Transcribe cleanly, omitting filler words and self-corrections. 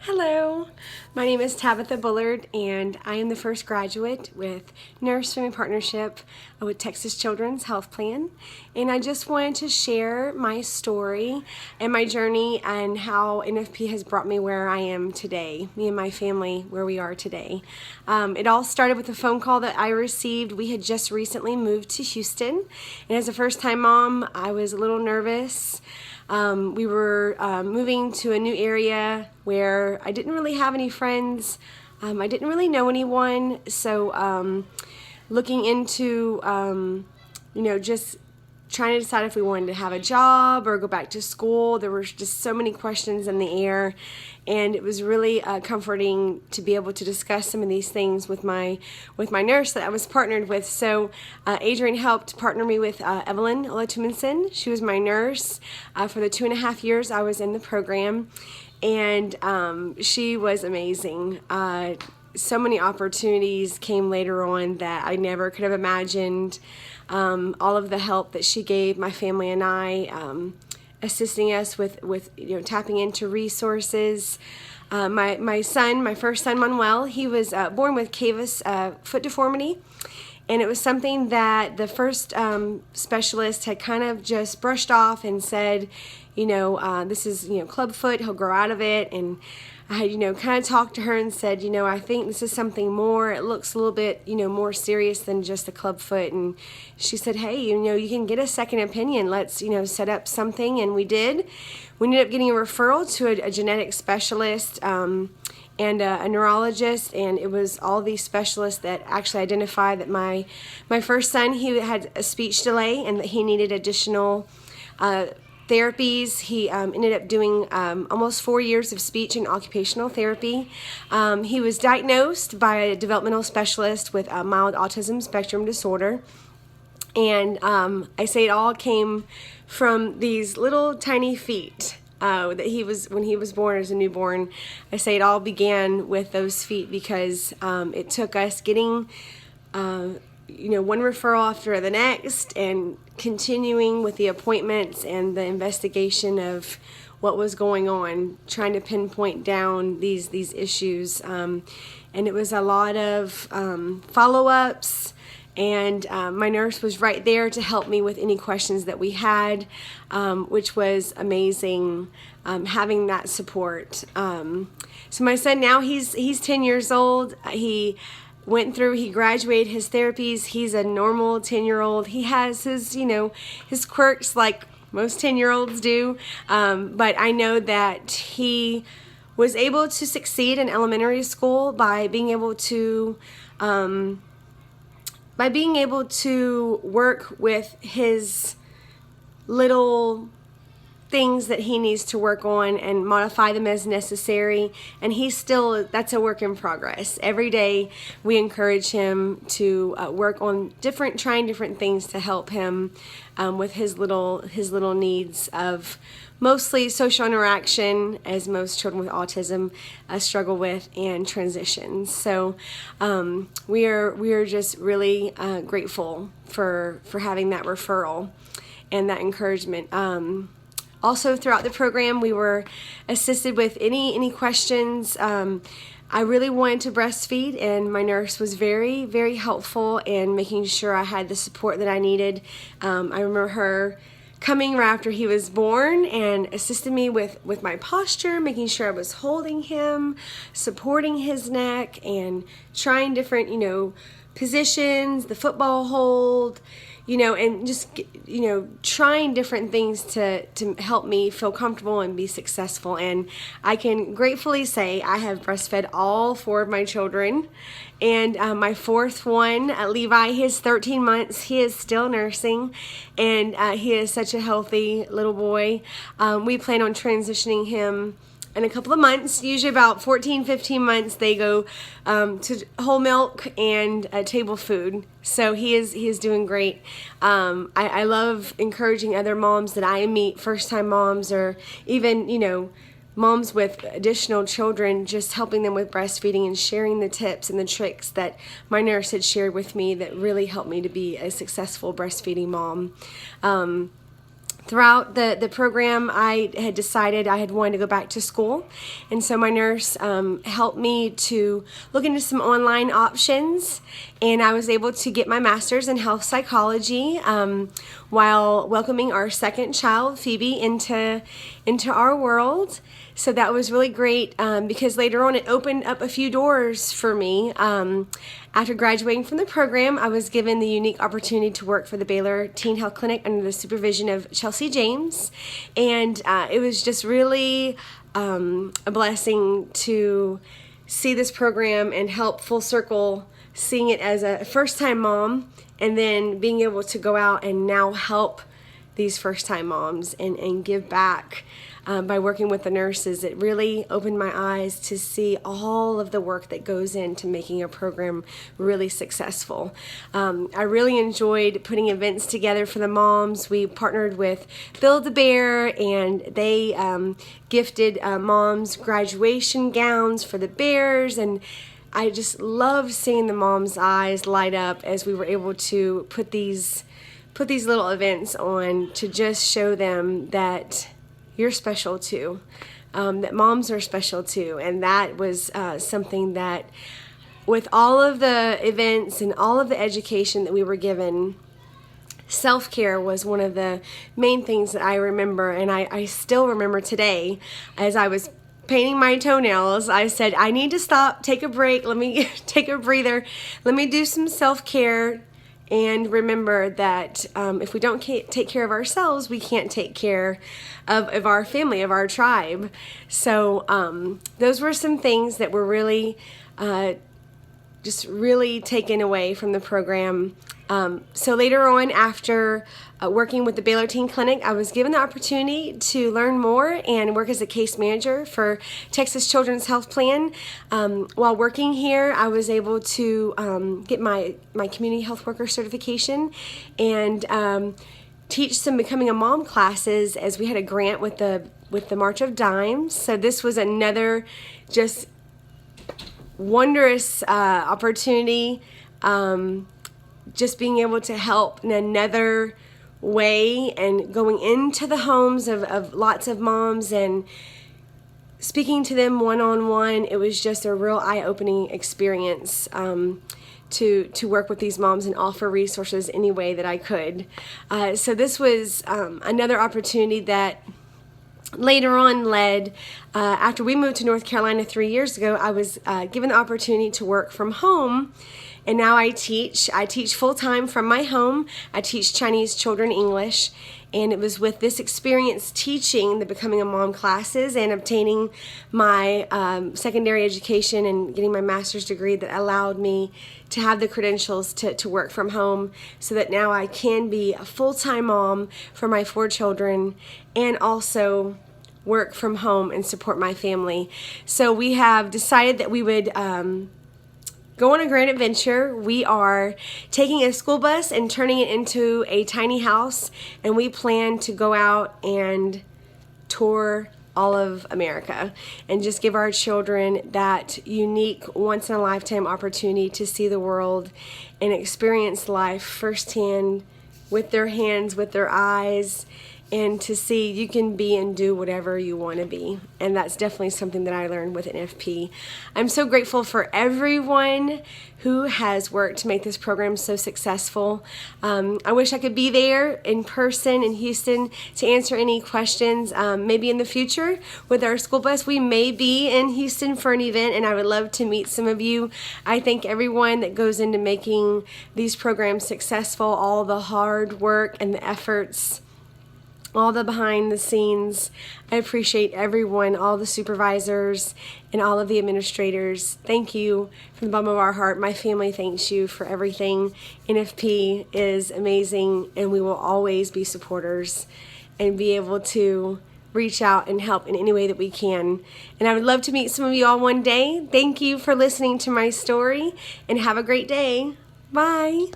Hello, my name is Tabatha Bullard, and I am the first graduate with Nurse Swimming Partnership with Texas Children's Health Plan. And I just wanted to share my story and my journey and how NFP has brought me where I am today, me and my family where we are today. It all started with a phone call that I received. We had just recently moved to Houston, and as a first-time mom, I was a little nervous. We were moving to a new area where I didn't really have any friends. I didn't really know anyone. So looking into, just trying to decide if we wanted to have a job or go back to school. There were just so many questions in the air, and it was really comforting to be able to discuss some of these things with my nurse that I was partnered with. So Adrian helped partner me with Evelyn Olatunson. She was my nurse for the 2.5 years I was in the program, and she was amazing. So many opportunities came later on that I never could have imagined. All of the help that she gave my family and I, assisting us with tapping into resources. My first son Manuel, he was born with cavus foot deformity, and it was something that the first specialist had kind of just brushed off and said, this is club foot, he'll grow out of it. And I had, kind of talked to her and said, I think this is something more. It looks a little bit, more serious than just a club foot. And she said, hey, you can get a second opinion. Let's, set up something. And we did. We ended up getting a referral to a genetic specialist and a neurologist. And it was all these specialists that actually identified that my first son, he had a speech delay and that he needed additional therapies. He ended up doing almost 4 years of speech and occupational therapy. He was diagnosed by a developmental specialist with a mild autism spectrum disorder. And I say it all came from these little tiny feet that when he was born as a newborn. I say it all began with those feet because it took us getting one referral after the next and continuing with the appointments and the investigation of what was going on, trying to pinpoint down these issues. And it was a lot of follow-ups, and my nurse was right there to help me with any questions that we had, which was amazing, having that support. So my son now, he's 10 years old. He graduated his therapies. He's a normal 10-year-old. He has his quirks like most 10-year-olds do. But I know that he was able to succeed in elementary school by being able to work with his little things that he needs to work on and modify them as necessary. And that's a work in progress. Every day we encourage him to work on trying different things to help him with his little needs of mostly social interaction, as most children with autism struggle with, and transitions. So we are just really grateful for having that referral and that encouragement. Also, throughout the program, we were assisted with any questions. I really wanted to breastfeed, and my nurse was very, very helpful in making sure I had the support that I needed. I remember her coming right after he was born and assisting me with my posture, making sure I was holding him, supporting his neck, and trying different, positions, the football hold, and just, trying different things to help me feel comfortable and be successful. And I can gratefully say I have breastfed all 4 of my children. And my fourth one, Levi, he is 13 months. He is still nursing, and he is such a healthy little boy. We plan on transitioning him in a couple of months. Usually about 14-15 months they go to whole milk and table food. So he is doing great. I love encouraging other moms that I meet, first-time moms, or even moms with additional children, just helping them with breastfeeding and sharing the tips and the tricks that my nurse had shared with me that really helped me to be a successful breastfeeding mom. Throughout the program, I had decided I had wanted to go back to school, and so my nurse helped me to look into some online options, and I was able to get my master's in health psychology while welcoming our second child, Phoebe, into our world. So that was really great because later on it opened up a few doors for me. After graduating from the program, I was given the unique opportunity to work for the Baylor Teen Health Clinic under the supervision of Chelsea James, and it was just really a blessing to see this program and help full circle seeing it as a first-time mom, and then being able to go out and now help these first-time moms and give back. By working with the nurses, it really opened my eyes to see all of the work that goes into making a program really successful. I really enjoyed putting events together for the moms. We partnered with Build-A-Bear, and they gifted moms graduation gowns for the bears, and I just love seeing the moms' eyes light up as we were able to put these little events on to just show them that you're special too, that moms are special too. And that was something that, with all of the events and all of the education that we were given, self-care was one of the main things that I remember, and I still remember today. As I was painting my toenails, I said, I need to stop, take a break, let me take a breather, let me do some self-care. And remember that if we don't take care of ourselves, we can't take care of our family, of our tribe. So those were some things that were really just really taken away from the program. So later on, after working with the Baylor Teen Clinic, I was given the opportunity to learn more and work as a case manager for Texas Children's Health Plan. While working here, I was able to get my community health worker certification and teach some Becoming a Mom classes, as we had a grant with the March of Dimes. So this was another just wondrous opportunity, just being able to help in another way and going into the homes of lots of moms and speaking to them one-on-one. It was just a real eye-opening experience to work with these moms and offer resources any way that I could. So this was another opportunity that later on led, after we moved to North Carolina 3 years ago, I was given the opportunity to work from home. And now I teach full-time from my home. I teach Chinese children English, and it was with this experience teaching the Becoming a Mom classes and obtaining my secondary education and getting my master's degree that allowed me to have the credentials to work from home, so that now I can be a full-time mom for my 4 children and also work from home and support my family. So we have decided that we would go on a grand adventure. We are taking a school bus and turning it into a tiny house, and we plan to go out and tour all of America and just give our children that unique once-in-a-lifetime opportunity to see the world and experience life firsthand with their hands, with their eyes, and to see you can be and do whatever you want to be. And that's definitely something that I learned with NFP. I'm so grateful for everyone who has worked to make this program so successful. I wish I could be there in person in Houston to answer any questions. Maybe in the future with our school bus, we may be in Houston for an event, and I would love to meet some of you. I thank everyone that goes into making these programs successful, all the hard work and the efforts, all the behind the scenes. I appreciate everyone, all the supervisors and all of the administrators. Thank you from the bottom of our heart. My family thanks you for everything. NFP is amazing, and we will always be supporters and be able to reach out and help in any way that we can. And I would love to meet some of you all one day. Thank you for listening to my story, and have a great day. Bye.